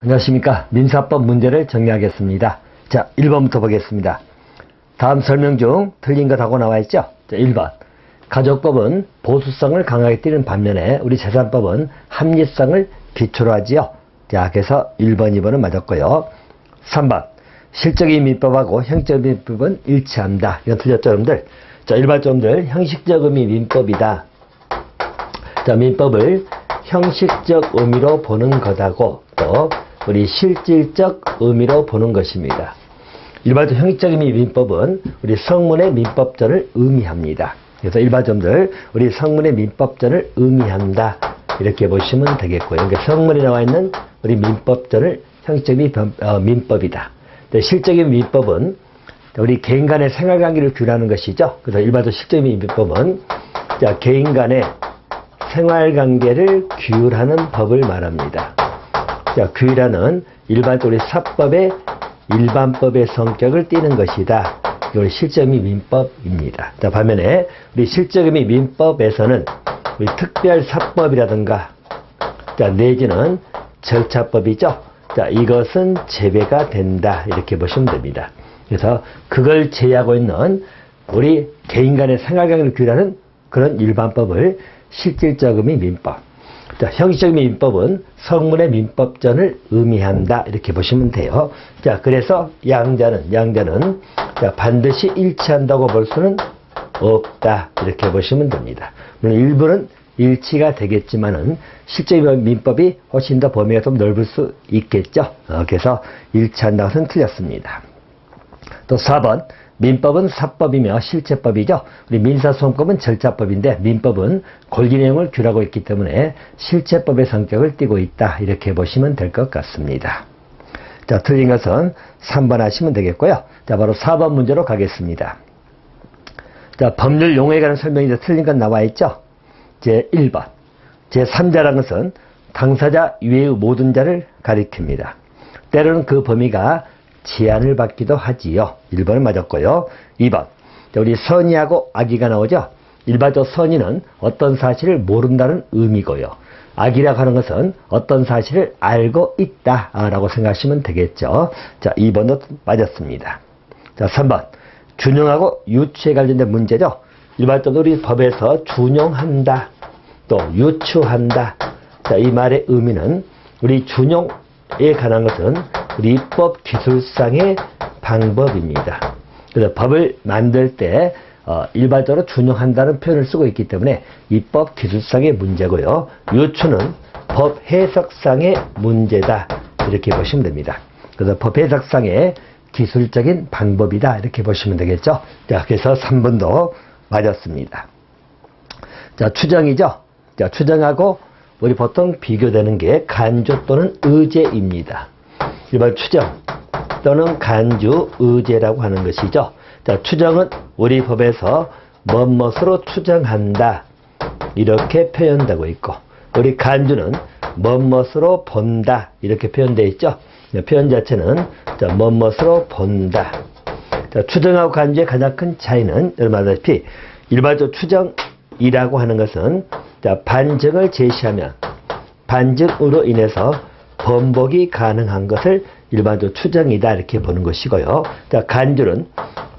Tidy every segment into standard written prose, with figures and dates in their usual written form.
안녕하십니까. 민사법 문제를 정리하겠습니다. 자, 1번부터 보겠습니다. 다음 설명 중 틀린 것하고 나와 있죠. 자, 1번. 가족법은 보수성을 강하게 띠는 반면에 우리 재산법은 합리성을 기초로 하지요. 자, 그래서 1번, 2번은 맞았고요. 3번. 실적인 민법하고 형식적 민법은 일치한다. 이건 틀렸죠, 여러분들? 자, 일반점들 형식적 의미 민법이다. 자, 민법을 형식적 의미로 보는 것하고 또 우리 실질적 의미로 보는 것입니다. 일반적 형식적 의미 민법은 우리 성문의 민법전을 의미합니다. 그래서 일반점들 우리 성문의 민법전을 의미한다. 이렇게 보시면 되겠고요. 그러니까 성문에 나와 있는 우리 민법전을 형식적 민법이다. 실적인 민법은 우리 개인 간의 생활관계를 규율하는 것이죠. 그래서 일반적 실적인 민법은 자, 개인 간의 생활관계를 규율하는 법을 말합니다. 자, 규율하는 일반적 우리 사법의 일반법의 성격을 띠는 것이다. 이걸 실적의미 민법입니다. 자, 반면에 우리 실적의미 민법에서는 우리 특별사법이라든가 자, 내지는 절차법이죠. 자, 이것은 제외가 된다. 이렇게 보시면 됩니다. 그래서 그걸 제외하고 있는 우리 개인 간의 생활관계를 규율하는 그런 일반법을 실질적 의미 민법. 자, 형식적 의미 민법은 성문의 민법전을 의미한다. 이렇게 보시면 돼요. 자, 그래서 양자는 자, 반드시 일치한다고 볼 수는 없다. 이렇게 보시면 됩니다. 물론 일부는 일치가 되겠지만은 실질적 민법이 훨씬 더 범위가 좀 넓을 수 있겠죠. 그래서 일치한다고 해서는 틀렸습니다. 또 4번. 민법은 사법이며 실체법이죠. 우리 민사소송법은 절차법인데 민법은 권리 내용을 규율하고 있기 때문에 실체법의 성격을 띠고 있다. 이렇게 보시면 될 것 같습니다. 자, 틀린 것은 3번 하시면 되겠고요. 자, 바로 4번 문제로 가겠습니다. 자, 법률 용어에 관한 설명이 이제 틀린 건 나와 있죠. 제1번. 제3자라는 것은 당사자 이외의 모든 자를 가리킵니다. 때로는 그 범위가 제한을 받기도 하지요. 1번은 맞았고요. 2번. 우리 선의하고 악의가 나오죠. 일반적 선의는 어떤 사실을 모른다는 의미고요. 악의라고 하는 것은 어떤 사실을 알고 있다라고 생각하시면 되겠죠. 자, 2번도 맞았습니다. 자, 3번. 준용하고 유추에 관련된 문제죠. 일반적으로 우리 법에서 준용한다. 또 유추한다. 자, 이 말의 의미는 우리 준용에 관한 것은 우리 입법 기술상의 방법입니다. 그래서 법을 만들 때 일반적으로 준용한다는 표현을 쓰고 있기 때문에 입법 기술상의 문제고요. 유추는 법 해석상의 문제다. 이렇게 보시면 됩니다. 그래서 법 해석상의 기술적인 방법이다. 이렇게 보시면 되겠죠. 자, 그래서 3번도 맞았습니다. 자, 추정이죠. 자, 추정하고 우리 보통 비교되는 게 간주 또는 의제입니다. 일반 추정 또는 간주, 의제라고 하는 것이죠. 자, 추정은 우리 법에서 뭐뭇으로 추정한다. 이렇게 표현되고 있고 우리 간주는 뭐뭇으로 본다. 이렇게 표현되어 있죠. 표현 자체는 자, 뭐뭇으로 본다. 자, 추정하고 간주의 가장 큰 차이는 여러분 알다시피 일반적 추정이라고 하는 것은 자, 반증을 제시하면 반증으로 인해서 번복이 가능한 것을 일반적으로 추정이다. 이렇게 보는 것이고요. 자, 간주는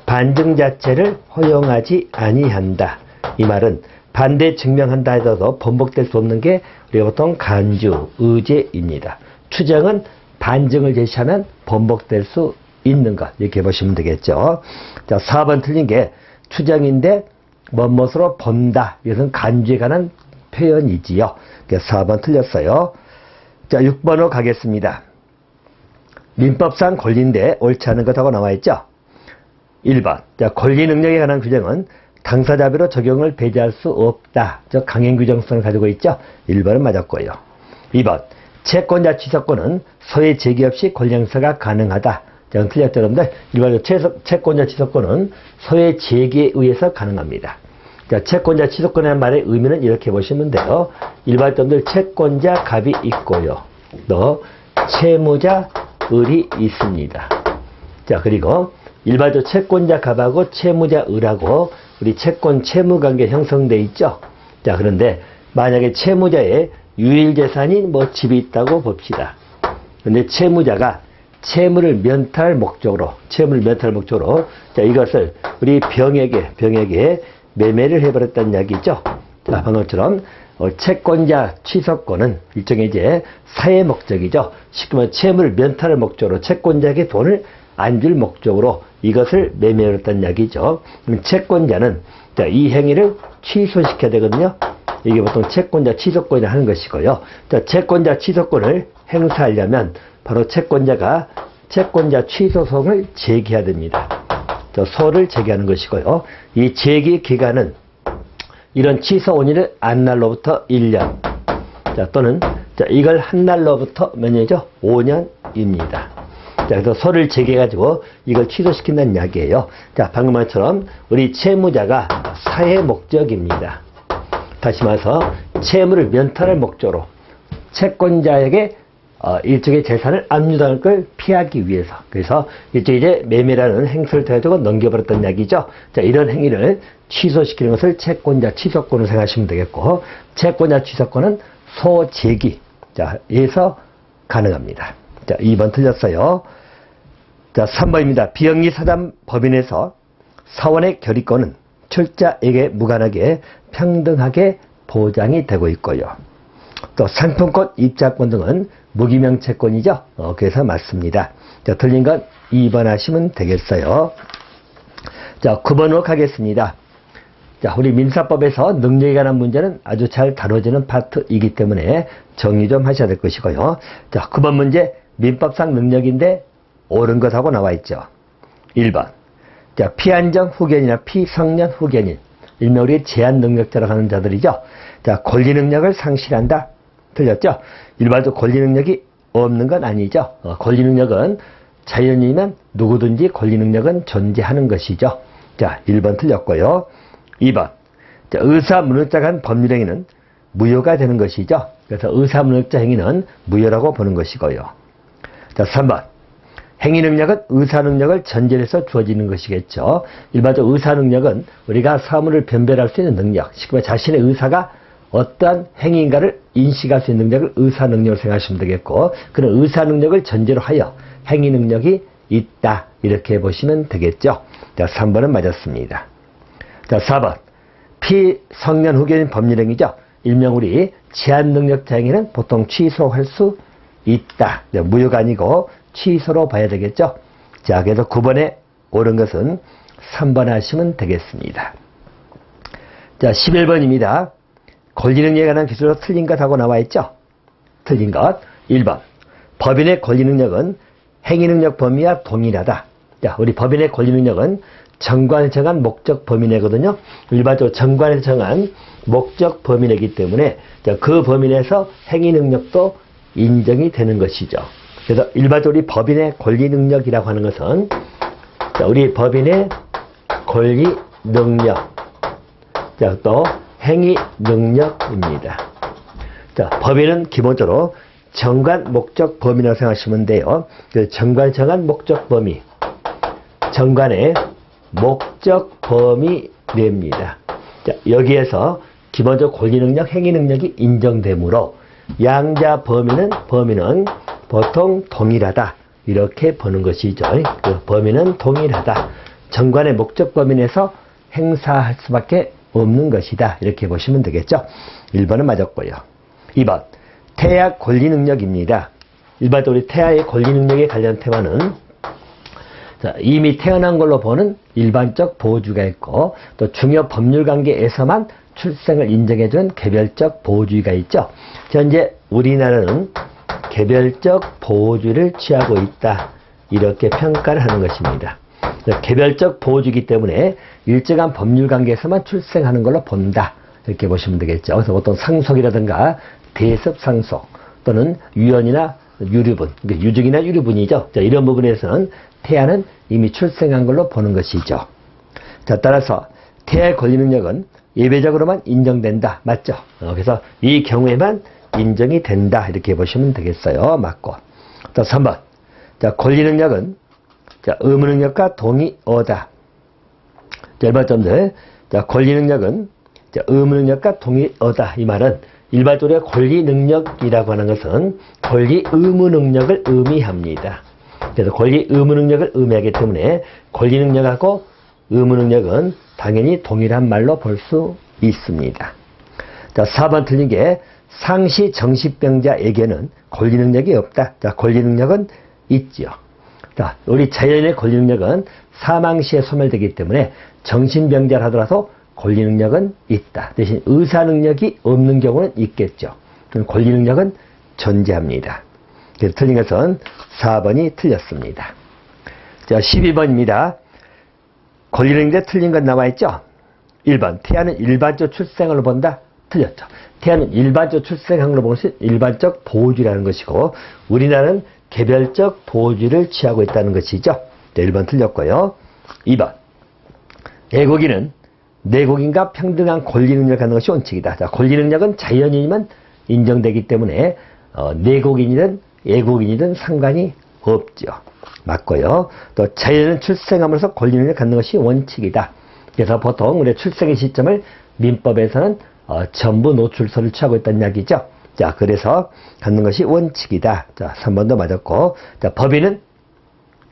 반증 자체를 허용하지 아니한다. 이 말은 반대 증명한다 해도 번복될 수 없는 게 우리가 보통 간주, 의제입니다. 추정은 반증을 제시하면 번복될 수 있는 것. 이렇게 보시면 되겠죠. 자, 4번 틀린 게 추정인데 뭐뭇으로 본다. 이것은 간주에 관한 표현이지요. 그래서 4번 틀렸어요. 자, 6번으로 가겠습니다. 민법상 권리인데 옳지 않은 것하고 나와 있죠. 1번. 자, 권리 능력에 관한 규정은 당사자별로 적용을 배제할 수 없다. 즉 강행 규정성을 가지고 있죠. 1번은 맞았고요. 2번. 채권자 취소권은 소외 제기 없이 권리 행사가 가능하다. 자, 틀렸죠, 여러분들. 일반적으로 채권자 취소권은 소외 제기에 의해서 가능합니다. 자, 채권자 취소권이라는 말의 의미는 이렇게 보시면 돼요. 일반적으로 채권자 갑이 있고요. 또 채무자 을이 있습니다. 자, 그리고 일반적으로 채권자 갑하고 채무자 을하고 우리 채권 채무 관계 형성돼 있죠. 자, 그런데 만약에 채무자의 유일재산인 뭐 집이 있다고 봅시다. 근데 채무자가 채무를 면탈할 목적으로, 자, 이것을 우리 병에게 매매를 해버렸다는 이야기죠. 자, 방금처럼, 채권자 취소권은 일종의 이제 사회 목적이죠. 쉽게 말해 채무를 면탈할 목적으로, 채권자에게 돈을 안 줄 목적으로 이것을 매매해버렸다는 이야기죠. 그럼 채권자는, 자, 이 행위를 취소시켜야 되거든요. 이게 보통 채권자 취소권이 하는 것이고요. 자, 채권자 취소권을 행사하려면 바로 채권자가 채권자 취소소송을 제기해야 됩니다. 소를 제기하는 것이고요. 이 제기 기간은 이런 취소 원인을 한 날로부터 1년, 자, 또는 자, 이걸 한 날로부터 몇 년이죠? 5년입니다. 자, 그래서 소를 제기해가지고 이걸 취소시킨다는 이야기예요. 자, 방금 말처럼 우리 채무자가 사회 목적입니다. 다시 말해서 채무를 면탈할 목적으로 채권자에게 일종의 재산을 압류당할 걸 피하기 위해서, 그래서 일종의 이제 매매라는 행사를 해가지고 넘겨버렸던 이야기죠. 자, 이런 행위를 취소시키는 것을 채권자 취소권으로 생각하시면 되겠고, 채권자 취소권은 소재기, 자, 에서 가능합니다. 자, 2번 틀렸어요. 자, 3번입니다. 비영리 사단 법인에서 사원의 결의권은 출자에게 무관하게 평등하게 보장이 되고 있고요. 또 상품권 입자권 등은 무기명 채권이죠. 그래서 맞습니다. 자, 틀린 건 2번 하시면 되겠어요. 자, 9번으로 가겠습니다. 자, 우리 민사법에서 능력에 관한 문제는 아주 잘 다뤄지는 파트이기 때문에 정리 좀 하셔야 될 것이고요. 자, 9번 문제 민법상 능력인데 옳은 것하고 나와 있죠. 1번. 자, 피안정 후견이나 피성년 후견인, 일명 우리 제한 능력자라고 하는 자들이죠. 자, 권리 능력을 상실한다. 틀렸죠? 일반적으로 권리 능력이 없는 건 아니죠. 권리 능력은 자연인이면 누구든지 권리 능력은 존재하는 것이죠. 자, 1번 틀렸고요. 2번. 자, 의사무능력자가 한 법률행위는 무효가 되는 것이죠. 그래서 의사무능력자 행위는 무효라고 보는 것이고요. 자, 3번. 행위능력은 의사능력을 전제로 해서 주어지는 것이겠죠. 일반적으로 의사능력은 우리가 사물을 변별할 수 있는 능력, 쉽게 말해 자신의 의사가 어떠한 행위인가를 인식할 수 있는 능력을 의사능력으로 생각하시면 되겠고, 그런 의사능력을 전제로 하여 행위능력이 있다, 이렇게 보시면 되겠죠. 자, 3번은 맞았습니다. 자, 4번. 피성년 후견인 법률행위죠. 일명 우리 제한능력자 행위는 보통 취소할 수 있다. 무효가 아니고 취소로 봐야 되겠죠. 자, 그래서 9번에 옳은 것은 3번 하시면 되겠습니다. 자, 11번입니다. 권리능력에 관한 기술로 틀린 것하고 나와 있죠. 틀린 것 1번. 법인의 권리능력은 행위능력 범위와 동일하다. 자, 우리 법인의 권리능력은 정관에서 정한 목적 범위 내거든요. 일반적으로 정관에서 정한 목적 범위 내기 때문에 그 범위 내에서 행위능력도 인정이 되는 것이죠. 그래서 일반적으로 우리 법인의 권리능력이라고 하는 것은 우리 법인의 권리능력, 자, 또 행위능력입니다. 자, 법인은 기본적으로 정관 목적 범위라고 생각하시면 돼요. 정관에 정한 목적 범위, 정관의 목적 범위 내입니다. 자, 여기에서 기본적 권리능력, 행위능력이 인정되므로 양자 범위는 보통 동일하다, 이렇게 보는 것이죠. 그 범위는 동일하다. 정관의 목적 범위 내에서 행사할 수밖에 없는 것이다, 이렇게 보시면 되겠죠. 1번은 맞았고요. 2번. 태아 권리능력입니다. 일반적으로 태아의 권리능력에 관련 태아는 자, 이미 태어난 걸로 보는 일반적 보호주의가 있고, 또 중요 법률관계에서만 출생을 인정해준 개별적 보호주의가 있죠. 현재 우리나라는 개별적 보호주의를 취하고 있다, 이렇게 평가를 하는 것입니다. 개별적 보호주의이기 때문에 일정한 법률관계에서만 출생하는 걸로 본다, 이렇게 보시면 되겠죠. 그래서 어떤 상속이라든가 대습 상속 또는 유언이나 유류분, 유증이나 유류분이죠. 자, 이런 부분에서는 태아는 이미 출생한 걸로 보는 것이죠. 자, 따라서 태아의 권리능력은 예외적으로만 인정된다, 맞죠? 그래서 이 경우에만 인정이 된다, 이렇게 보시면 되겠어요. 맞고. 또 3번. 자, 권리능력은 자, 의무능력과 동의어다. 자, 1번 점들. 자, 권리능력은 자, 의무능력과 동의어다. 이 말은 일반적으로 권리 능력이라고 하는 것은 권리 의무 능력을 의미합니다. 그래서 권리 의무 능력을 의미하기 때문에 권리 능력하고 의무 능력은 당연히 동일한 말로 볼 수 있습니다. 자, 4번 틀린 게 상시 정신병자에게는 권리 능력이 없다. 자, 권리 능력은 있지요. 자, 우리 자연의 권리 능력은 사망 시에 소멸되기 때문에 정신병자를 하더라도 권리 능력은 있다. 대신 의사 능력이 없는 경우는 있겠죠. 그럼 권리 능력은 존재합니다. 그래서 틀린 것은 4번이 틀렸습니다. 자, 12번입니다. 권리 능력에 틀린 건 나와 있죠? 1번. 태아는 일반적 출생으로 본다. 틀렸죠. 태아는 일반적 출생학으로 보는 것이 일반적 보호주의라는 것이고 우리나라는 개별적 보호주의를 취하고 있다는 것이죠. 1번 틀렸고요. 2번. 애국인은 내국인과 평등한 권리 능력을 갖는 것이 원칙이다. 자, 권리 능력은 자연인이면 인정되기 때문에 내국인이든 애국인이든 상관이 없죠. 맞고요. 또 자연은 출생함으로써 권리 능력을 갖는 것이 원칙이다. 그래서 보통 우리 출생의 시점을 민법에서는 전부 노출서를 취하고 있다는 이야기죠. 자, 그래서 갖는 것이 원칙이다. 자, 3번도 맞았고, 자, 법인은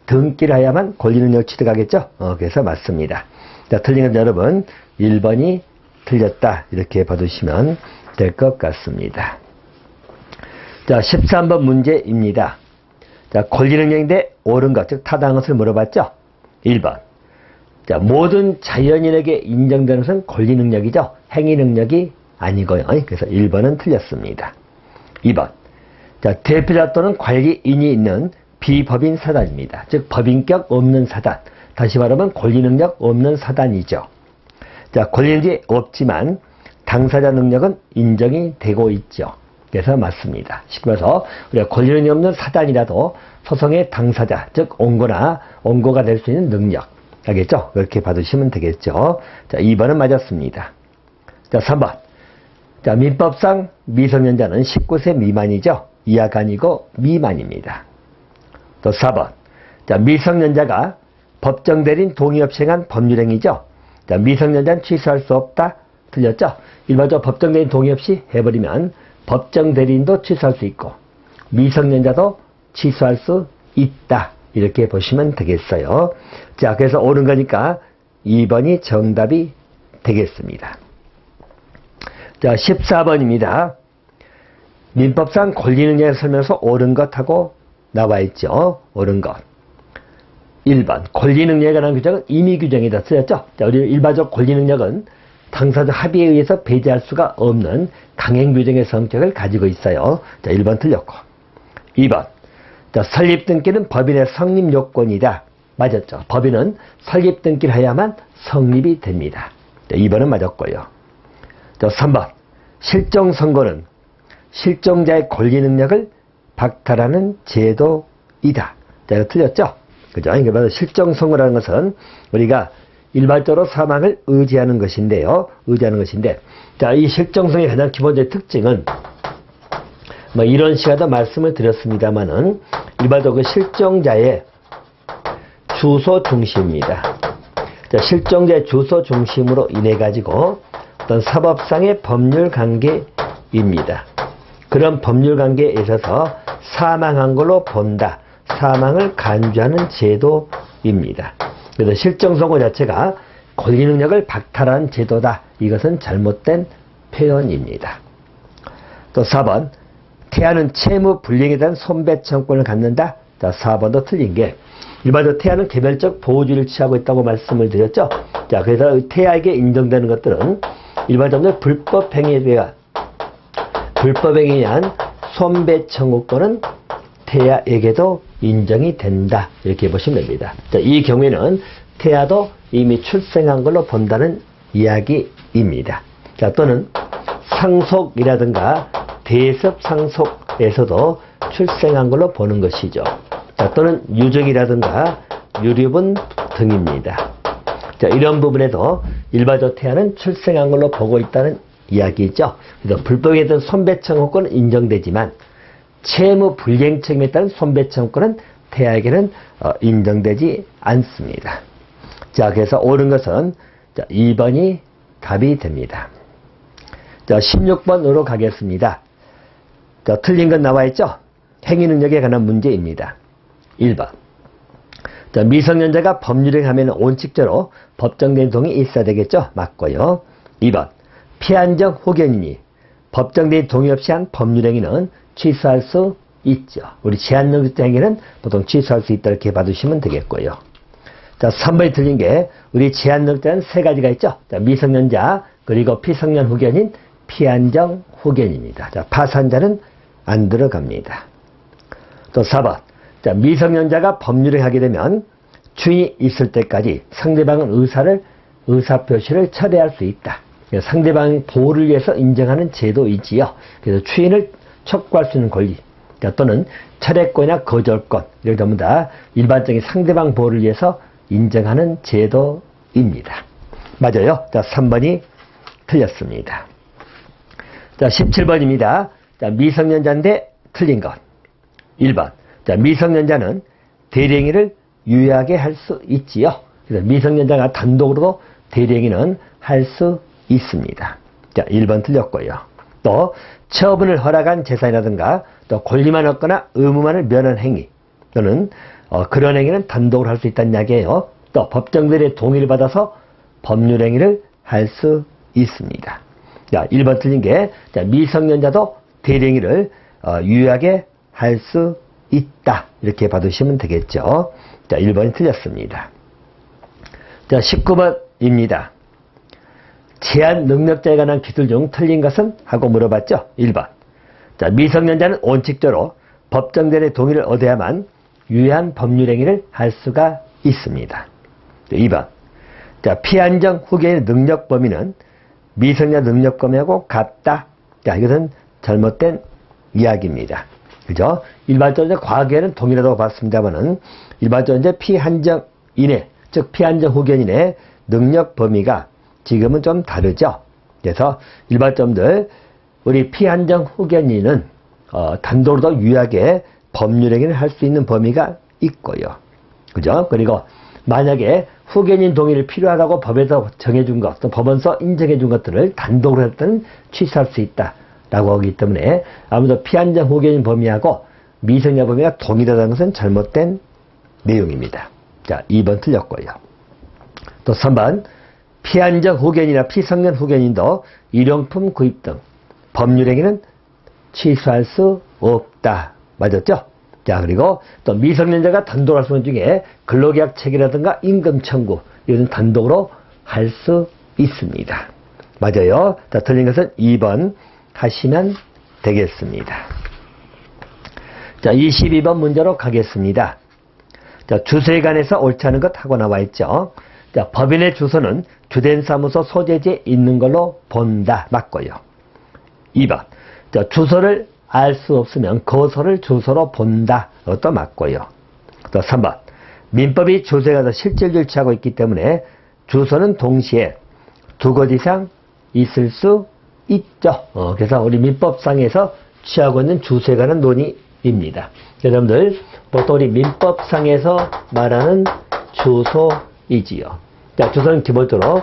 등기를 해야만 권리 능력을 취득하겠죠. 그래서 맞습니다. 자, 틀린 건 여러분 1번이 틀렸다. 이렇게 봐두시면 될 것 같습니다. 자, 13번 문제입니다. 자, 권리 능력인데 옳은 것, 즉 타당한 것을 물어봤죠. 1번. 자, 모든 자연인에게 인정되는 것은 권리 능력이죠. 행위 능력이 아니고요. 그래서 1번은 틀렸습니다. 2번. 자, 대표자 또는 관리인이 있는 비법인 사단입니다. 즉 법인격 없는 사단. 다시 말하면 권리 능력 없는 사단이죠. 자, 권리 능력이 없지만 당사자 능력은 인정이 되고 있죠. 그래서 맞습니다. 쉽게 말해서 우리가 권리 능력 없는 사단이라도 소송의 당사자, 즉 원고가 될 수 있는 능력. 알겠죠? 그렇게 받으시면 되겠죠. 자, 2번은 맞았습니다. 자, 3번. 자, 민법상 미성년자는 19세 미만이죠. 이하가 아니고 미만입니다. 또 4번. 자, 미성년자가 법정 대리인 동의 없이 행한 법률행위죠. 자, 미성년자는 취소할 수 없다. 틀렸죠? 일반적으로 법정 대리인 동의 없이 해버리면 법정 대리인도 취소할 수 있고 미성년자도 취소할 수 있다. 이렇게 보시면 되겠어요. 자, 그래서 옳은 거니까 2번이 정답이 되겠습니다. 자, 14번입니다. 민법상 권리 능력에 설명서 옳은 것하고 나와 있죠. 옳은 것. 1번. 권리 능력에 관한 규정은 임의 규정이다. 쓰였죠? 자, 우리 일반적 권리 능력은 당사자 합의에 의해서 배제할 수가 없는 강행 규정의 성격을 가지고 있어요. 자, 1번 틀렸고. 2번. 자, 설립 등기는 법인의 성립 요건이다. 맞았죠. 법인은 설립 등기를 해야만 성립이 됩니다. 자, 2번은 맞았고요. 자, 3번. 실종 선고는 실종자의 권리 능력을 박탈하는 제도이다. 자, 이거 틀렸죠? 그죠? 그러니까 실종 선고라는 것은 우리가 일반적으로 사망을 의지하는 것인데요. 자, 이 실종성의 가장 기본적인 특징은 이런 시간도 말씀을 드렸습니다만은 일반적으로 실종자의 주소 중심입니다. 자, 실종자의 주소 중심으로 인해 가지고 어떤 사법상의 법률 관계입니다. 그런 법률 관계에 있어서 사망한 걸로 본다. 사망을 간주하는 제도입니다. 그래서 실종선고 자체가 권리 능력을 박탈한 제도다. 이것은 잘못된 표현입니다. 또 4번. 태아는 채무 불이행에 대한 손배청권을 갖는다. 자, 4번도 틀린 게 일반적으로 태아는 개별적 보호주의를 취하고 있다고 말씀을 드렸죠. 자, 그래서 태아에게 인정되는 것들은 일반적으로 불법행위에 의한 손배청구권은 태아에게도 인정이 된다. 이렇게 보시면 됩니다. 자, 이 경우에는 태아도 이미 출생한 걸로 본다는 이야기입니다. 자, 또는 상속이라든가 대습 상속에서도 출생한 걸로 보는 것이죠. 자, 또는 유증이라든가 유류분 등입니다. 자, 이런 부분에도 일반적 태아는 출생한 걸로 보고 있다는 이야기죠. 그래서 불법에 대한 손배청구권은 인정되지만 채무 불이행 책임에 따른 손배청구권은 태아에게는 인정되지 않습니다. 자, 그래서 옳은 것은 2번이 답이 됩니다. 자, 16번으로 가겠습니다. 자, 틀린 건 나와 있죠? 행위 능력에 관한 문제입니다. 1번. 자, 미성년자가 법률행 하면 원칙적으로 법정된 동의 있어야 되겠죠? 맞고요. 2번. 피한정 혹연이니 법정된 동의 없이 한 법률행위는 취소할 수 있죠. 우리 제한능력자 행위는 보통 취소할 수 있다 이렇게 봐두시면 되겠고요. 자, 3번이 틀린 게 우리 제한능력자는 세 가지가 있죠. 자, 미성년자 그리고 피성년 후견인 피한정 후견입니다. 자, 파산자는 안 들어갑니다. 또 4번. 자, 미성년자가 법률을 하게 되면 주인이 있을 때까지 상대방은 의사표시를 철회할 수 있다. 상대방 보호를 위해서 인정하는 제도이지요. 그래서 추인을 촉구할 수 있는 권리 또는 철회권이나 거절권 이렇게 전부 다 일반적인 상대방 보호를 위해서 인정하는 제도입니다. 맞아요. 자, 3번이 틀렸습니다. 자, 17번입니다. 자, 미성년자인데 틀린 것. 1번. 자, 미성년자는 대리행위를 유예하게 할 수 있지요. 그래서 미성년자가 단독으로도 대리행위는 할 수 있습니다. 자, 1번 틀렸고요. 또 처분을 허락한 재산이라든가 또 권리만 얻거나 의무만을 면한 행위 또는 그런 행위는 단독으로 할 수 있다는 이야기예요. 또 법정들의 동의를 받아서 법률행위를 할 수 있습니다. 자, 1번 틀린 게 자, 미성년자도 대리행위를 유예하게 할 수 있다. 이렇게 봐두시면 되겠죠. 자, 1번이 틀렸습니다. 자, 19번입니다. 제한 능력자에 관한 기술 중 틀린 것은? 하고 물어봤죠. 1번. 자, 미성년자는 원칙적으로 법정들의 동의를 얻어야만 유예한 법률행위를 할 수가 있습니다. 2번. 자, 피한정 후견의 능력 범위는 미성년 능력 범위하고 같다. 자, 이것은 잘못된 이야기입니다. 그죠? 일반적으로 과거에는 동일하다고 봤습니다만은 일반적으로 이제 피한정인의, 즉 피한정 후견인의 능력 범위가 지금은 좀 다르죠. 그래서 일반점들 우리 피한정 후견인은 단독으로도 유예하게 법률행위를 할 수 있는 범위가 있고요. 그죠? 그리고 만약에 후견인 동의를 필요하다고 법에서 정해준 것, 또 법원서 인정해준 것들을 단독으로 했던 취소할 수 있다라고 하기 때문에 아무래도 피한정 후견인 범위하고 미성년 범위가 동일하다는 것은 잘못된 내용입니다. 자, 2번 틀렸고요. 또 3번. 피한정 후견이나 피성년 후견인도 일용품 구입 등 법률행위는 취소할 수 없다. 맞았죠? 자, 그리고 또 미성년자가 단독으로 할 수 있는 중에 근로계약 체결이라든가 임금 청구 이런 단독으로 할 수 있습니다. 맞아요. 자, 틀린 것은 2번 하시면 되겠습니다. 자, 22번 문제로 가겠습니다. 자, 주소에 관해서 옳지 않은 것 하고 나와 있죠. 자, 법인의 주소는 주된 사무소 소재지에 있는 걸로 본다. 맞고요. 2번. 자, 주소를 알 수 없으면 거소를 주소로 본다. 또 맞고요. 또 3번. 민법이 주소에 가서 실질적으로 취하고 있기 때문에 주소는 동시에 두 곳 이상 있을 수 있죠. 그래서 우리 민법상에서 취하고 있는 주소에 관한 논의입니다. 여러분들 보통 우리 민법상에서 말하는 주소이지요. 자, 주소는 기본적으로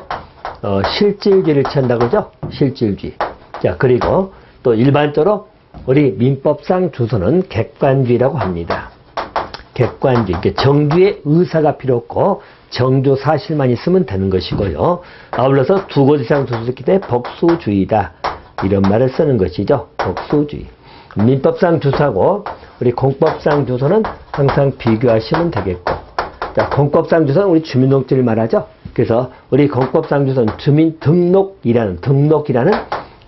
실질주의를 취한다고 그러죠. 실질주의. 자, 그리고 또 일반적으로 우리 민법상 주소는 객관주의라고 합니다. 객관주의. 정주의 의사가 필요 없고 정주 사실만 있으면 되는 것이고요. 아울러서 두 곳 이상 주소를 쓰기 때문에 복수주의다. 이런 말을 쓰는 것이죠. 복수주의. 민법상 주소하고 우리 공법상 주소는 항상 비교하시면 되겠고, 자, 공법상 주소는 우리 주민등록지를 말하죠. 그래서 우리 공법상 주소는 주민등록이라는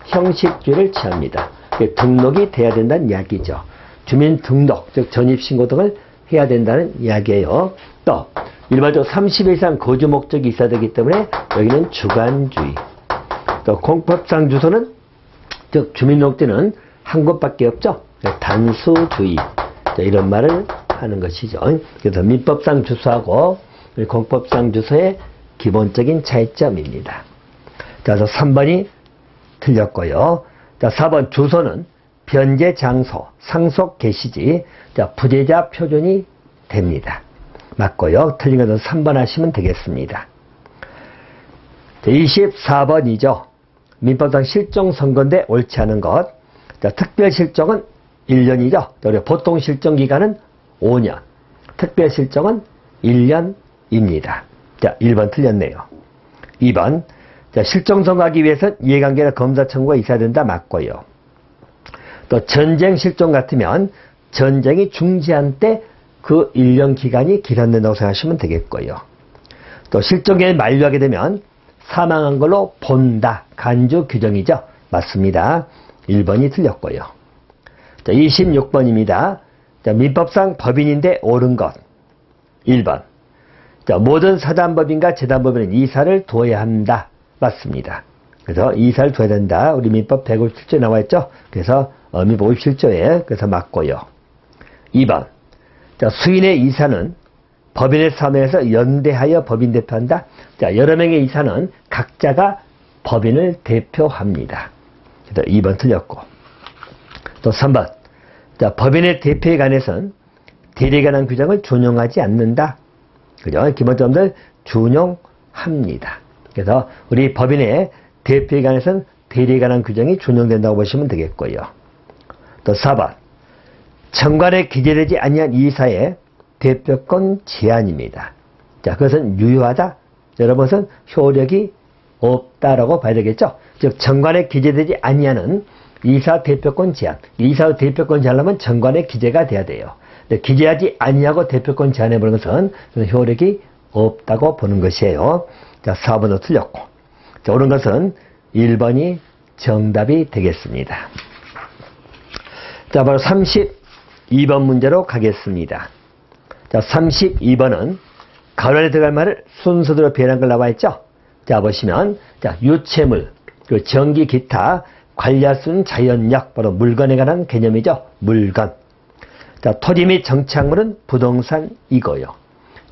형식주의를 취합니다. 등록이 돼야 된다는 이야기죠. 주민등록, 즉 전입신고 등을 해야 된다는 이야기예요. 또 일반적으로 30일 이상 거주 목적이 있어야 되기 때문에 여기는 주관주의. 또 공법상 주소는, 즉 주민등록지는 한 곳밖에 없죠. 단수주의. 자, 이런 말을 하는 것이죠. 그래서 민법상 주소하고 공법상 주소의 기본적인 차이점입니다. 자, 그래서 3번이 틀렸고요. 자, 4번. 주소는 변제 장소, 상속 게시지, 자, 부재자 표준이 됩니다. 맞고요. 틀린 것은 3번 하시면 되겠습니다. 자, 24번이죠. 민법상 실종 선고인데 옳지 않은 것. 자, 특별 실종은 1년이죠. 우리 보통 실종 기간은 5년. 특별 실종은 1년입니다. 자, 1번 틀렸네요. 2번. 자, 실종 선고하기 위해서는 이해관계나 검사 청구가 있어야 된다. 맞고요. 또 전쟁 실종 같으면 전쟁이 중지한 때 그 1년 기간이 기산된다고 생각하시면 되겠고요. 또 실종기간이 만료하게 되면 사망한 걸로 본다. 간주 규정이죠. 맞습니다. 1번이 틀렸고요. 자, 26번입니다. 자, 민법상 법인인데 옳은 것. 1번. 자, 모든 사단법인과 재단법인은 이사를 둬야 한다. 맞습니다. 그래서 이사를 둬야 된다. 우리 민법 157조에 나와 있죠. 그래서 민법 57조에 그래서 맞고요. 2번. 자, 수인의 이사는 법인의 사무에서 연대하여 법인 대표한다. 자, 여러 명의 이사는 각자가 법인을 대표합니다. 그래서 2번 틀렸고. 또 3번. 자, 법인의 대표에 관해서는 대리에 관한 규정을 준용하지 않는다. 그죠? 기본점들 준용합니다. 그래서 우리 법인의 대표에 관해서는 대리에 관한 규정이 준용된다고 보시면 되겠고요. 또 4번. 정관에 기재되지 아니한 이사의 대표권 제한입니다. 자, 그것은 유효하다. 여러분은 효력이 없다라고 봐야 되겠죠. 즉 정관에 기재되지 아니하는 이사 대표권 제한. 이사 대표권 제한하면 정관에 기재가 돼야 돼요. 근데 기재하지 아니하고 대표권 제한해보는 것은 효력이 없다고 보는 것이에요. 자, 4번도 틀렸고. 자, 옳은 것은 1번이 정답이 되겠습니다. 자, 바로 32번 문제로 가겠습니다. 자, 32번은 가로 안에 들어갈 말을 순서대로 배열한 걸 나와 있죠. 자, 보시면, 자, 유체물, 그리고 전기, 기타, 관리할 수 있는 자연력, 바로 물건에 관한 개념이죠. 물건. 자, 토지 및 정착물은 부동산이고요.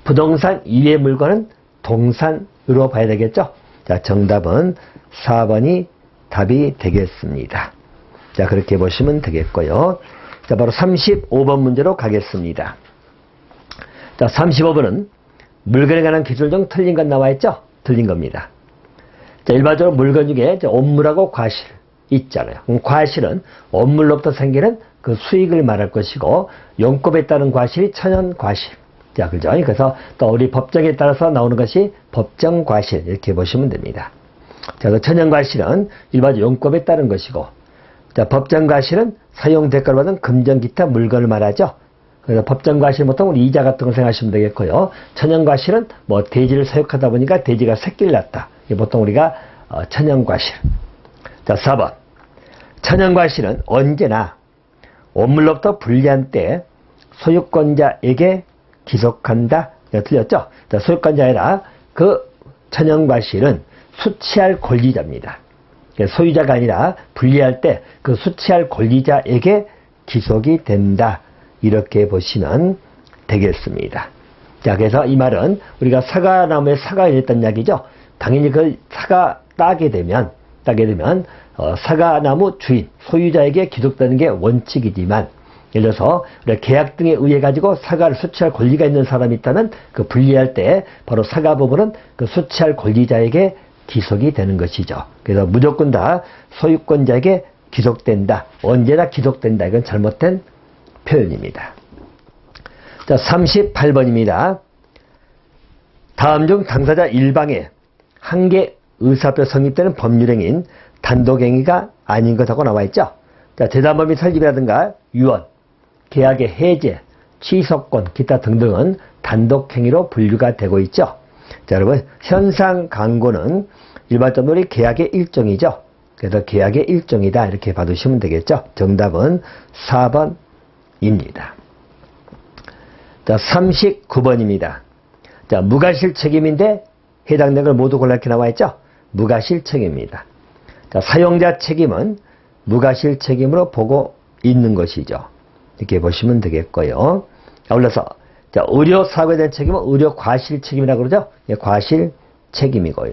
부동산 이외의 물건은 동산으로 봐야 되겠죠. 자, 정답은 4번이 답이 되겠습니다. 자, 그렇게 보시면 되겠고요. 자, 바로 35번 문제로 가겠습니다. 자, 35번은 물건에 관한 기술 중 틀린 것 나와 있죠? 틀린 겁니다. 자, 일반적으로 물건 중에 온물하고 과실 있잖아요. 과실은 온물로부터 생기는 그 수익을 말할 것이고, 용법에 따른 과실이 천연과실. 자, 그죠? 그래서 또 우리 법정에 따라서 나오는 것이 법정과실. 이렇게 보시면 됩니다. 자, 그 천연과실은 일반적으로 용법에 따른 것이고, 자, 법정과실은 사용 대가로 받은 금전 기타 물건을 말하죠. 그래서 법정과실 보통 우리 이자 같은 걸 생각하시면 되겠고요. 천연과실은 뭐 대지를 사육하다 보니까 대지가 새끼를 낳았다. 이게 보통 우리가 천연과실. 자, 4번. 천연과실은 언제나 원물로부터 불리한 때 소유권자에게 기속한다. 틀렸죠? 자, 소유권자 아니라 그 천연과실은 수취할 권리자입니다. 소유자가 아니라 분리할 때 그 수취할 권리자에게 기속이 된다. 이렇게 보시면 되겠습니다. 자, 그래서 이 말은 우리가 사과나무에 사과가 있다는 이야기죠. 당연히 그 사과 따게 되면 사과나무 주인, 소유자에게 기속되는 게 원칙이지만, 예를 들어서 우리가 계약 등에 의해 가지고 사과를 수취할 권리가 있는 사람이 있다면 그 분리할 때 바로 사과 부분은 그 수취할 권리자에게 기속이 되는 것이죠. 그래서 무조건 다 소유권자에게 기속된다. 언제나 기속된다. 이건 잘못된 표현입니다. 자, 38번입니다. 다음 중 당사자 일방에 한계 의사표 성립되는 법률행위인 단독행위가 아닌 것하고 나와 있죠. 자, 재단법인 설립이라든가 유언, 계약의 해제, 취소권, 기타 등등은 단독행위로 분류가 되고 있죠. 자, 여러분, 현상 강고는 일반적으로 계약의 일종이죠. 그래서 계약의 일종이다. 이렇게 봐두시면 되겠죠. 정답은 4번입니다. 자, 39번입니다. 자, 무과실 책임인데 해당된 걸 모두 골라 이렇게 나와 있죠. 무과실 책임입니다. 자, 사용자 책임은 무과실 책임으로 보고 있는 것이죠. 이렇게 보시면 되겠고요. 아울러서 자, 의료 사고에 대한 책임은 의료 과실 책임이라고 그러죠. 예, 과실 책임이고요.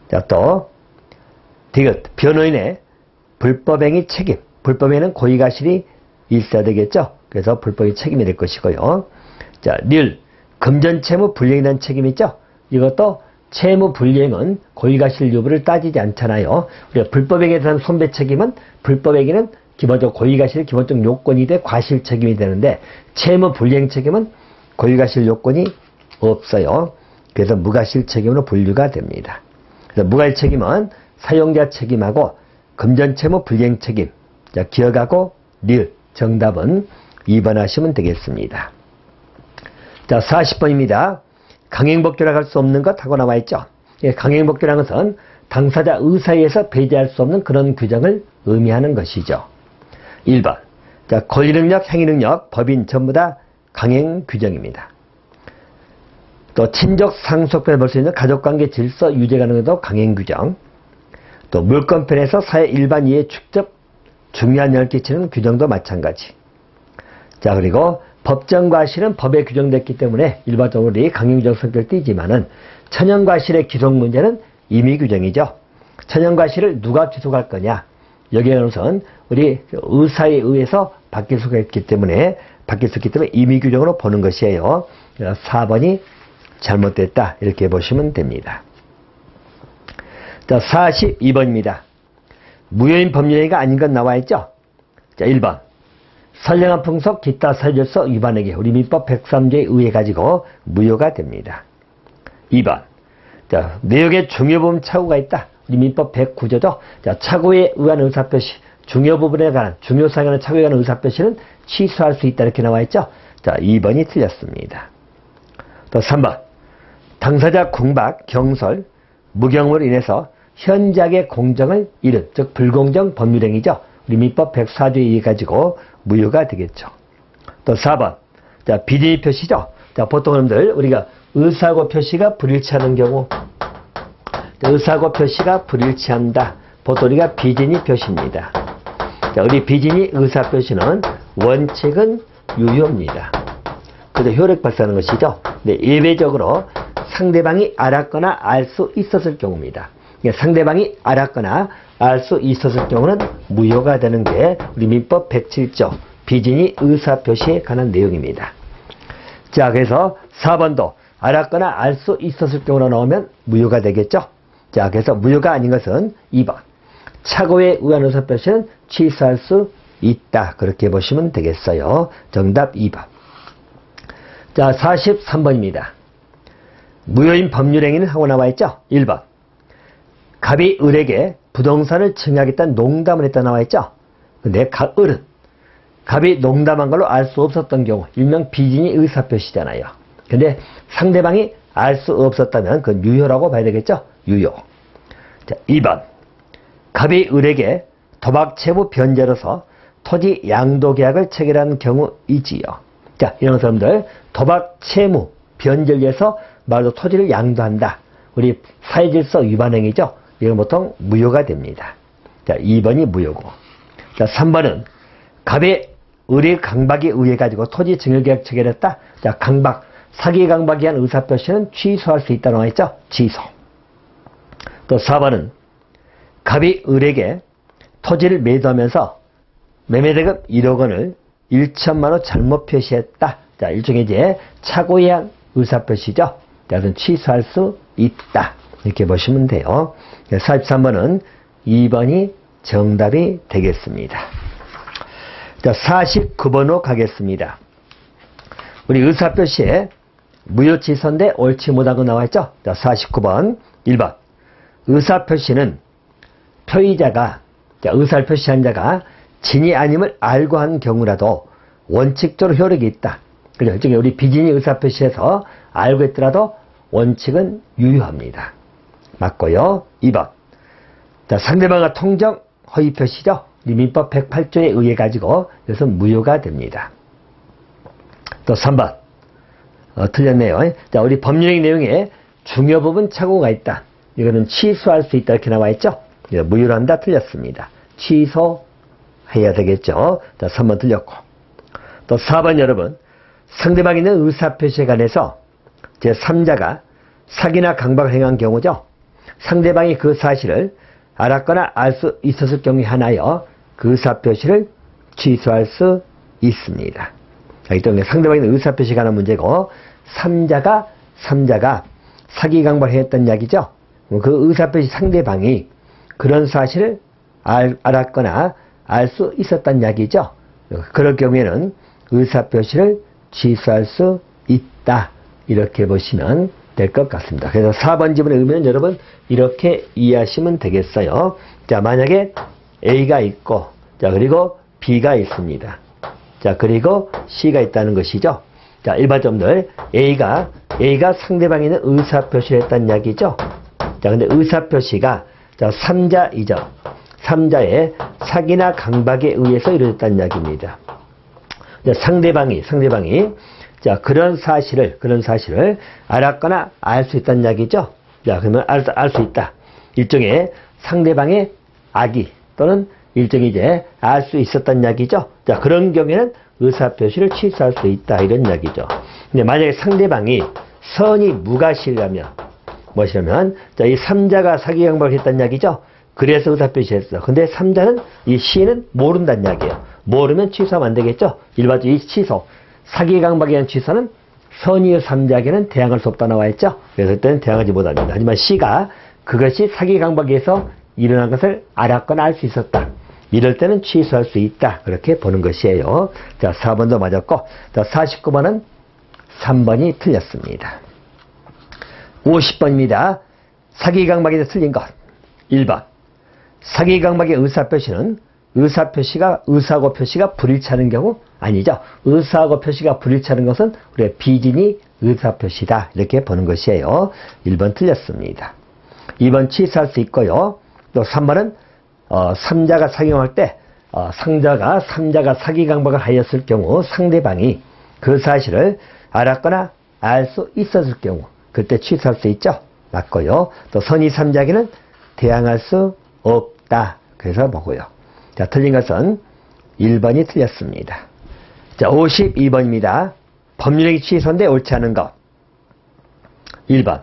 자, 또 디귿 변호인의 불법행위 책임. 불법행위는 고의과실이 있어야 되겠죠. 그래서 불법의 책임이 될 것이고요. 자, 릴 금전채무 불이행에 대한 책임 있죠. 이것도 채무 불이행은 고의가실 여부를 따지지 않잖아요. 우리가 불법행위에 대한 손배 책임은 불법행위는 기본적으로 고의가실의 기본적 요건이 돼 과실 책임이 되는데 채무 불이행 책임은 고의가실 요건이 없어요. 그래서 무과실 책임으로 분류가 됩니다. 그래서 무과실 책임은 사용자 책임하고 금전채무 불이행 책임. 자, 기억하고 릴 정답은 2번 하시면 되겠습니다. 자, 40번입니다. 강행법규라고 할 수 없는 것 하고 나와 있죠. 예, 강행법규라는 것은 당사자 의사에 의해서 배제할 수 없는 그런 규정을 의미하는 것이죠. 1번. 자, 권리능력, 행위능력, 법인 전부 다 강행 규정입니다. 또 친족 상속편에 볼 수 있는 가족관계 질서 유지 가능도 강행 규정. 또 물권편에서 사회 일반 이해에 직접 중요한 영향을 끼치는 규정도 마찬가지. 자, 그리고 법정과실은 법에 규정됐기 때문에 일반적으로 강행규정 성격을 띠지만은 천연과실의 기속 문제는 임의규정이죠. 천연과실을 누가 기속할 거냐? 여기에 우선 우리 의사에 의해서 바뀔 수가 있기 때문에 임의규정으로 보는 것이에요. 4번이 잘못됐다 이렇게 보시면 됩니다. 자, 42번입니다. 무효인 법률행위가 아닌 건 나와 있죠. 자, 1번. 선량한 풍속 기타 사유질서 위반에게 우리 민법 103조에 의해 가지고 무효가 됩니다. 2번. 자, 내역에 중요 부분 착오가 있다. 우리 민법 109조죠. 자, 착오에 의한 의사표시, 중요 부분에 관한, 중요 사항에 관한 착오에 관한 의사표시는 취소할 수 있다. 이렇게 나와 있죠. 자, 2번이 틀렸습니다. 또 3번. 당사자 궁박, 경솔, 무경으로 인해서 현작의 공정을 잃은, 즉 불공정 법률행위죠. 우리 민법 104조에 의해 가지고 무효가 되겠죠. 또 4번. 자, 비진의 표시죠. 자, 보통 여러분들 우리가 의사고 표시가 불일치하는 경우, 의사고 표시가 불일치한다. 보통 우리가 비진의 표시입니다. 자, 우리 비진의 의사 표시는 원칙은 유효입니다. 그래서 효력 발생하는 것이죠. 네, 예외적으로 상대방이 알았거나 알 수 있었을 경우입니다. 상대방이 알았거나 알 수 있었을 경우는 무효가 되는 게 우리 민법 107조 비진의 의사표시에 관한 내용입니다. 자, 그래서 4번도 알았거나 알 수 있었을 경우로 나오면 무효가 되겠죠. 자, 그래서 무효가 아닌 것은 2번. 착오에 의한 의사표시는 취소할 수 있다. 그렇게 보시면 되겠어요. 정답 2번. 자, 43번입니다. 무효인 법률행위는 하고 나와 있죠. 1번. 갑이 을에게 부동산을 증여하겠다는 농담을 했다 나와 있죠. 근데 을은 갑이 농담한 걸로 알 수 없었던 경우, 일명 비진의 의사표시잖아요. 근데 상대방이 알 수 없었다면 그건 유효라고 봐야 되겠죠. 유효. 자, 2번. 갑이 을에게 도박 채무 변제로서 토지 양도 계약을 체결한 경우이지요. 자, 이런 사람들 도박 채무 변제를 위해서 말로 토지를 양도한다. 우리 사회질서 위반 행위죠. 이건 보통 무효가 됩니다. 자, 2번이 무효고. 자, 3번은 갑의 을의 강박에 의해 가지고 토지 증여계약 체결했다. 자, 강박, 사기 강박에 의한 의사표시는 취소할 수 있다고 나와있죠. 취소. 또 4번은 갑이 을에게 토지를 매도하면서 매매대금 1억 원을 1천만 원 잘못 표시했다. 자, 일종의 이제 착오에 의한 의사표시죠. 그래서 취소할 수 있다. 이렇게 보시면 돼요. 43번은 2번이 정답이 되겠습니다. 자, 49번으로 가겠습니다. 우리 의사표시에 무효 취소인데 옳지 못하고 나와있죠. 자, 49번 1번. 의사표시는 표의자가, 자, 의사를 표시한 자가 진이 아님을 알고 한 경우라도 원칙적으로 효력이 있다. 그죠? 즉 우리 비진이 의사표시에서 알고 있더라도 원칙은 유효합니다. 맞고요. 2번. 자, 상대방과 통정 허위 표시죠. 민법 108조에 의해 가지고 그래서 무효가 됩니다. 또 3번. 틀렸네요. 자, 우리 법률행 내용에 중요 부분 착오가 있다. 이거는 취소할 수 있다 이렇게 나와 있죠. 무효로 한다. 틀렸습니다. 취소해야 되겠죠. 자, 3번 틀렸고. 또 4번 여러분. 상대방이 있는 의사표시에 관해서 제3자가 사기나 강박을 행한 경우죠. 상대방이 그 사실을 알았거나 알 수 있었을 경우에 하나여 그 의사표시를 취소할 수 있습니다. 이 때문에 상대방이 있는 의사표시에 관한 문제고 3자가 사기 강박했던 이야기죠. 그 의사표시 상대방이 그런 사실을 알았거나 알 수 있었단 이야기죠. 그럴 경우에는 의사표시를 취소할 수 있다. 이렇게 보시면 될 것 같습니다. 그래서 4번 지문의 의미는 여러분 이렇게 이해하시면 되겠어요. 자, 만약에 A가 있고, 자, 그리고 B가 있습니다. 자, 그리고 C가 있다는 것이죠. 자, 일반점들 A가 상대방에 있는 의사표시를 했다는 이야기죠. 자, 근데 의사표시가 자, 3자이죠. 3자의 사기나 강박에 의해서 이루어졌다는 이야기입니다. 자, 상대방이 자, 그런 사실을 알았거나 알 수 있다는 이야기죠. 자, 그러면 알 수 있다. 일종의 상대방의 악의 또는 일종의 이제 알 수 있었다는 이야기죠. 자, 그런 경우에는 의사표시를 취소할 수 있다. 이런 이야기죠. 근데 만약에 상대방이 선이 무가시라면, 무엇이라면, 자, 이 3자가 사기 강박을 했다는 이야기죠. 그래서 의사표시했어. 근데 3자는, 이 C는 모른다는 이야기예요. 모르면 취소하면 안 되겠죠. 일반적으로 이 취소, 사기 강박에 의한 취소는 선의의 3자에게는 대항할 수 없다 나와 있죠. 그래서 그때는 대항하지 못합니다. 하지만 C가 그것이 사기 강박에 의해서 일어난 것을 알았거나 알 수 있었다. 이럴 때는 취소할 수 있다. 그렇게 보는 것이에요. 자, 4번도 맞았고, 자, 49번은 3번이 틀렸습니다. 50번입니다. 사기 강박에서 틀린 것. 1번. 사기 강박의 의사표시는 의사하고 표시가 불일치하는 경우 아니죠. 의사하고 표시가 불일치하는 것은 우리가 비진이 의사표시다. 이렇게 보는 것이에요. 1번 틀렸습니다. 2번 취소할 수 있고요. 또 3번은 3자가 사기강박할 때 상자가 3자가 사기 강박을 하였을 경우 상대방이 그 사실을 알았거나 알 수 있었을 경우 그때 취소할 수 있죠. 맞고요. 또 선의 3자에게는 대항할 수 없다. 그래서 보고요. 자, 틀린 것은 1번이 틀렸습니다. 자, 52번입니다. 법률행위 취소인데 옳지 않은 것. 1번.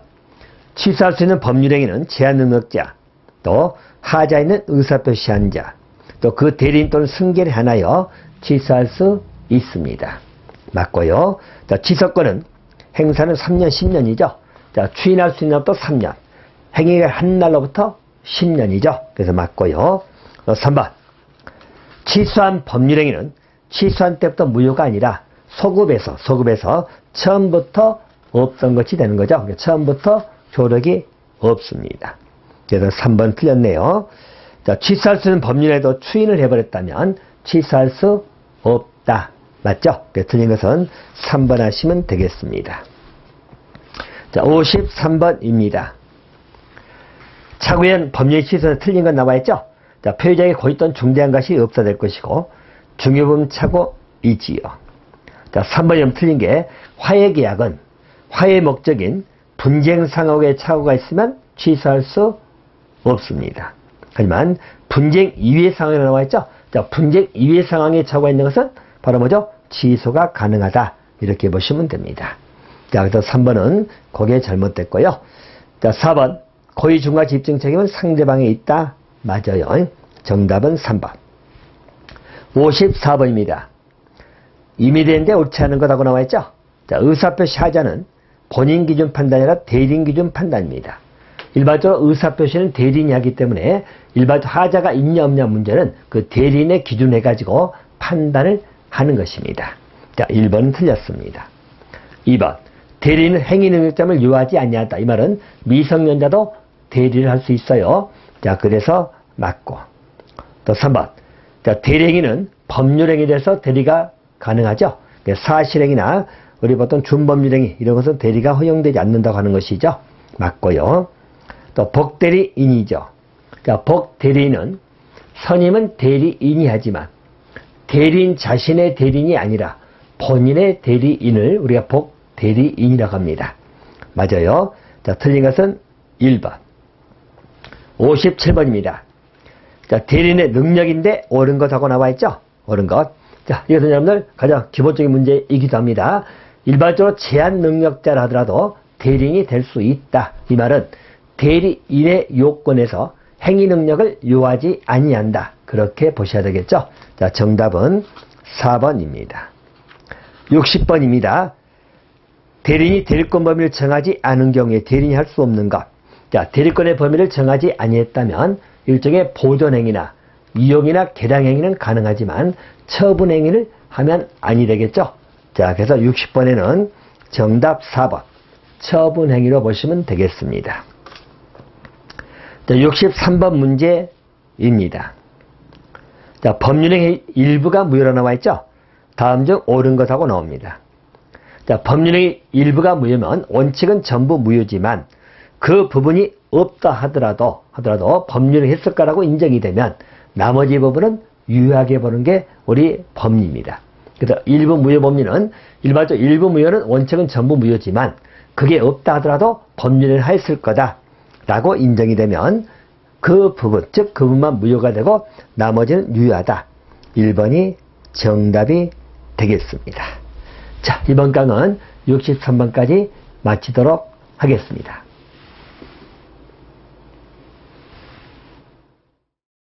취소할 수 있는 법률행위는 제한능력자, 또 하자에 있는 의사표시한 자, 또 그 대리인 또는 승계를 하나여 취소할 수 있습니다. 맞고요. 자, 취소권은 행사는 3년, 10년이죠. 자, 추인할 수 있는 것도 3년. 행위가 한 날로부터 10년이죠. 그래서 맞고요. 3번. 취소한 법률행위는 취소한 때부터 무효가 아니라 소급해서 처음부터 없던 것이 되는 거죠. 그러니까 처음부터 효력이 없습니다. 그래서 3번 틀렸네요. 자, 취소할 수 있는 법률에도 추인을 해버렸다면 취소할 수 없다. 맞죠? 틀린 것은 3번 하시면 되겠습니다. 자, 53번입니다. 차후엔 법률 취소에 틀린 건 나와있죠? 자, 표의자에게 고의 또는 중대한 것이 없어질 것이고 중요부분 차고이지요. 자, 3번이면 틀린 게 화해계약은 화해 목적인 분쟁 상황에 착오가 있으면 취소할 수 없습니다. 하지만 분쟁 이외의 상황이 나와 있죠. 자, 분쟁 이외의 상황에 착오가 있는 것은 바로 뭐죠? 취소가 가능하다. 이렇게 보시면 됩니다. 자, 그래서 3번은 거기에 잘못됐고요. 자, 4번 고의 중과 집중 책임은 상대방에 있다. 맞아요. 정답은 3번. 54번입니다. 이미 되는데 옳지 않은 것하고 나와 있죠. 자, 의사표시 하자는 본인 기준 판단이 아니라 대리인 기준 판단입니다. 일반적으로 의사표시는 대리인이 하기 때문에 일반적으로 하자가 있냐 없냐 문제는 그 대리인의 기준을 해가지고 판단을 하는 것입니다. 자, 1번은 틀렸습니다. 2번. 대리인은 행위 능력점을 요하지 아니하다. 이 말은 미성년자도 대리를 할 수 있어요. 자, 그래서 맞고. 또 3번. 자, 대리행위는 법률행위에 대해서 대리가 가능하죠. 사실행위나 우리 보통 준법률행위 이런 것은 대리가 허용되지 않는다고 하는 것이죠. 맞고요. 또 복대리인이죠. 자, 복대리인은 선임은 대리인이 하지만 대리인 자신의 대리인이 아니라 본인의 대리인을 우리가 복대리인이라고 합니다. 맞아요. 자, 틀린 것은 1번. 57번입니다. 자, 대리인의 능력인데 옳은 것하고 나와 있죠. 옳은 것. 자, 이것은 여러분들 가장 기본적인 문제이기도 합니다. 일반적으로 제한 능력자라 하더라도 대리인이 될 수 있다. 이 말은 대리인의 요건에서 행위 능력을 요하지 아니한다. 그렇게 보셔야 되겠죠. 자, 정답은 4번입니다. 60번입니다. 대리인이 대리권 범위를 정하지 않은 경우에 대리인이 할 수 없는 것. 자, 대리권의 범위를 정하지 아니했다면 일종의 보존행위나 이용이나 개량행위는 가능하지만 처분행위를 하면 아니 되겠죠. 자, 그래서 60번에는 정답 4번 처분행위로 보시면 되겠습니다. 자, 63번 문제입니다. 자, 법률행위 일부가 무효로 나와 있죠. 다음 중 옳은 것하고 나옵니다. 자, 법률행위 일부가 무효면 원칙은 전부 무효지만 그 부분이 없다 하더라도 법률을 했을까라고 인정이 되면 나머지 부분은 유효하게 보는 게 우리 법리입니다. 그래서 일부 무효 법리는 일반적으로 일부 무효는 원칙은 전부 무효지만 그게 없다 하더라도 법률을 했을 거다라고 인정이 되면 그 부분, 즉 그 부분만 무효가 되고 나머지는 유효하다. 1번이 정답이 되겠습니다. 자, 이번 강은 63번까지 마치도록 하겠습니다.